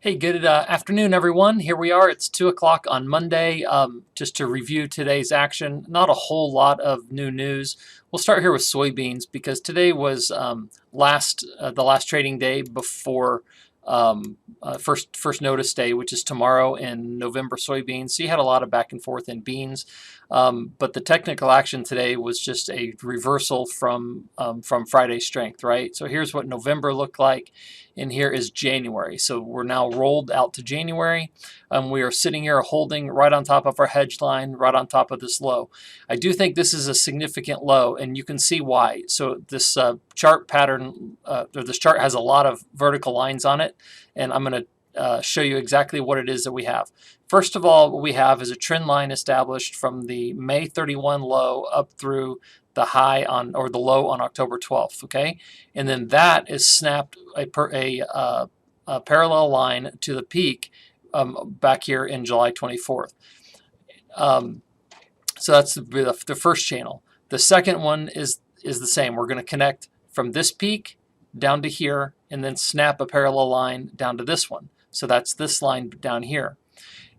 Hey, good afternoon, everyone. Here we are. It's 2 o'clock on Monday. Just to review today's action, not a whole lot of new news. We'll start here with soybeans because today was the last trading day before first notice day, which is tomorrow in November soybeans. So you had a lot of back and forth in beans, but the technical action today was just a reversal from Friday's strength, right? So here's what November looked like, and here is January. So we're now rolled out to January. We are sitting here holding right on top of our hedge line, right on top of this low. I do think this is a significant low, and you can see why. So this chart pattern, or this chart has a lot of vertical lines on it, and I'm going to show you exactly what it is that we have. First of all, what we have is a trend line established from the May 31 low up through the high on, or the low on October 12th, okay? And then that is snapped a parallel line to the peak back here in July 24th. So that's the first channel. The second one is the same. We're going to connect from this peak down to here and then snap a parallel line down to this one. So that's this line down here.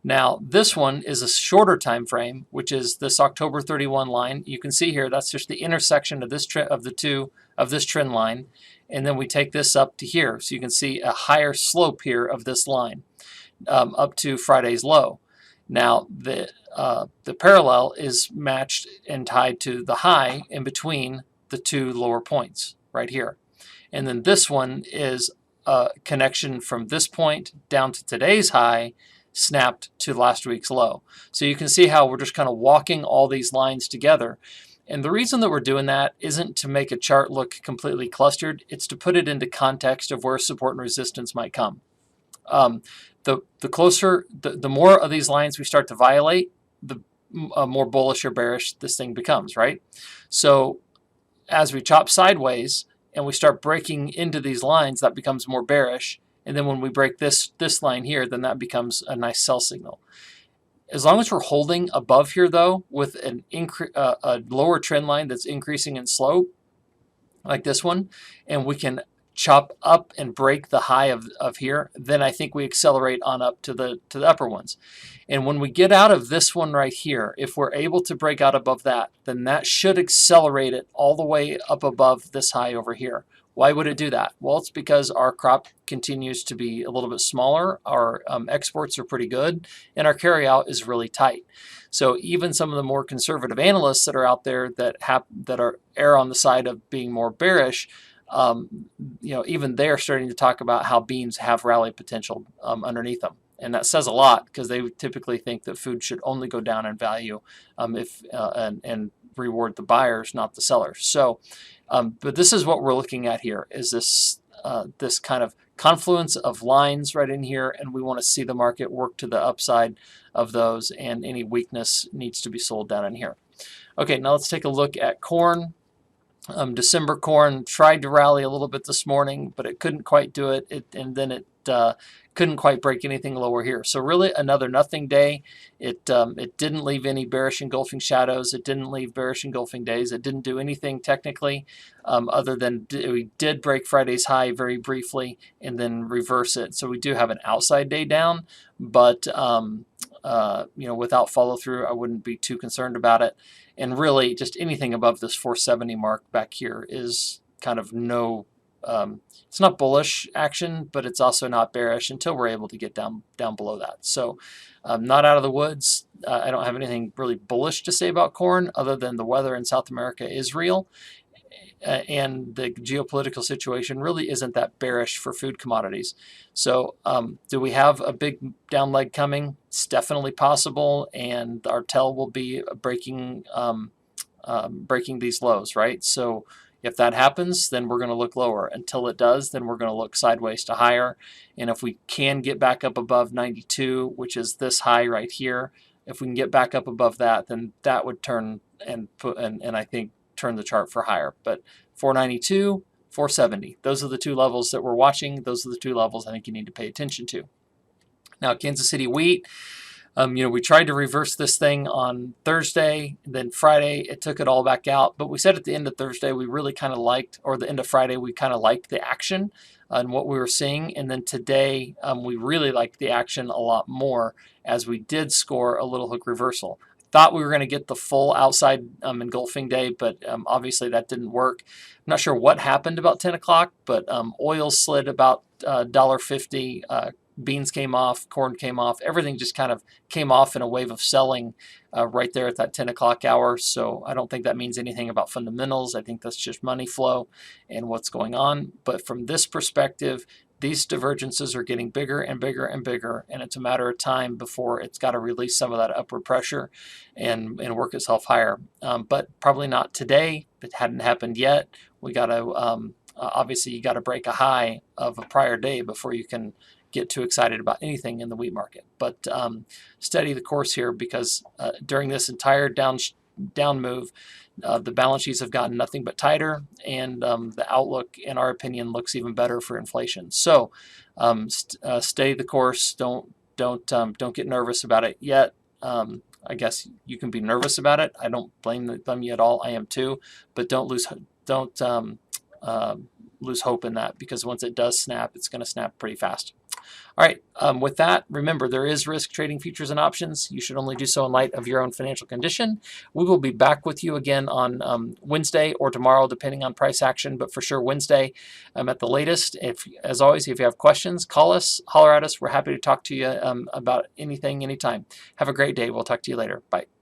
Now this one is a shorter time frame, which is this October 31 line. You can see here that's just the intersection of this this trend line, and then we take this up to here, so you can see a higher slope here of this line up to Friday's low. Now the parallel is matched and tied to the high in between the two lower points right here, and then this one is a connection from this point down to today's high, snapped to last week's low. So you can see how we're just kind of walking all these lines together. And the reason that we're doing that isn't to make a chart look completely clustered. It's to put it into context of where support and resistance might come. The more of these lines we start to violate, the more bullish or bearish this thing becomes, right? So as we chop sideways and we start breaking into these lines, that becomes more bearish. And then when we break this line here, then that becomes a nice sell signal. As long as we're holding above here, though, with a lower trend line that's increasing in slope, like this one, and we can chop up and break the high of here, then I think we accelerate on up to the upper ones. And when we get out of this one right here, if we're able to break out above that, then that should accelerate it all the way up above this high over here. Why would it do that? Well, it's because our crop continues to be a little bit smaller, our exports are pretty good, and our carryout is really tight. So even some of the more conservative analysts that are out there that err on the side of being more bearish, even they're starting to talk about how beans have rally potential underneath them. And that says a lot, because they typically think that food should only go down in value and reward the buyers, not the sellers. So, but this is what we're looking at here, is this kind of confluence of lines right in here, and we want to see the market work to the upside of those, and any weakness needs to be sold down in here. Okay, now let's take a look at corn. December corn tried to rally a little bit this morning, but it couldn't quite do it, and then it couldn't quite break anything lower here. So really another nothing day. It didn't leave any bearish engulfing shadows. It didn't leave bearish engulfing days. It didn't do anything technically other than we did break Friday's high very briefly and then reverse it. So we do have an outside day down, but without follow through, I wouldn't be too concerned about it. And really, just anything above this 470 mark back here is kind of it's not bullish action, but it's also not bearish until we're able to get down below that. So not out of the woods. I don't have anything really bullish to say about corn other than the weather in South America is real. And the geopolitical situation really isn't that bearish for food commodities. So do we have a big down leg coming? It's definitely possible, and our tail will be breaking these lows, right? So if that happens, then we're going to look lower. Until it does, then we're going to look sideways to higher. And if we can get back up above 92, which is this high right here, if we can get back up above that, then that would turn and I think turn the chart for higher. But 492, 470, those are the two levels that we're watching. Those are the two levels I think you need to pay attention to. Now, Kansas City wheat, We tried to reverse this thing on Thursday, then Friday it took it all back out. But we said at the end of Thursday we really kind of liked, or the end of Friday we kind of liked the action and what we were seeing. And then today we really liked the action a lot more as we did score a little hook reversal. Thought we were going to get the full outside engulfing day, but obviously that didn't work. I'm not sure what happened about 10 o'clock, but oil slid about $1.50. Beans came off, corn came off, everything just kind of came off in a wave of selling right there at that 10 o'clock hour. So I don't think that means anything about fundamentals. I think that's just money flow and what's going on. But from this perspective, these divergences are getting bigger and bigger and bigger, and it's a matter of time before it's got to release some of that upward pressure and work itself higher. But probably not today. It hadn't happened yet. We got to obviously you got to break a high of a prior day before you can get too excited about anything in the wheat market. But steady the course here, because during this entire down move, the balance sheets have gotten nothing but tighter, and the outlook, in our opinion, looks even better for inflation. So stay the course. Don't get nervous about it yet. I guess you can be nervous about it. I don't blame you at all. I am too, but don't lose hope in that, because once it does snap, it's going to snap pretty fast. All right, with that, remember, there is risk trading futures and options. You should only do so in light of your own financial condition. We will be back with you again on Wednesday or tomorrow, depending on price action, but for sure Wednesday at the latest. As always, if you have questions, call us, holler at us. We're happy to talk to you about anything, anytime. Have a great day. We'll talk to you later. Bye.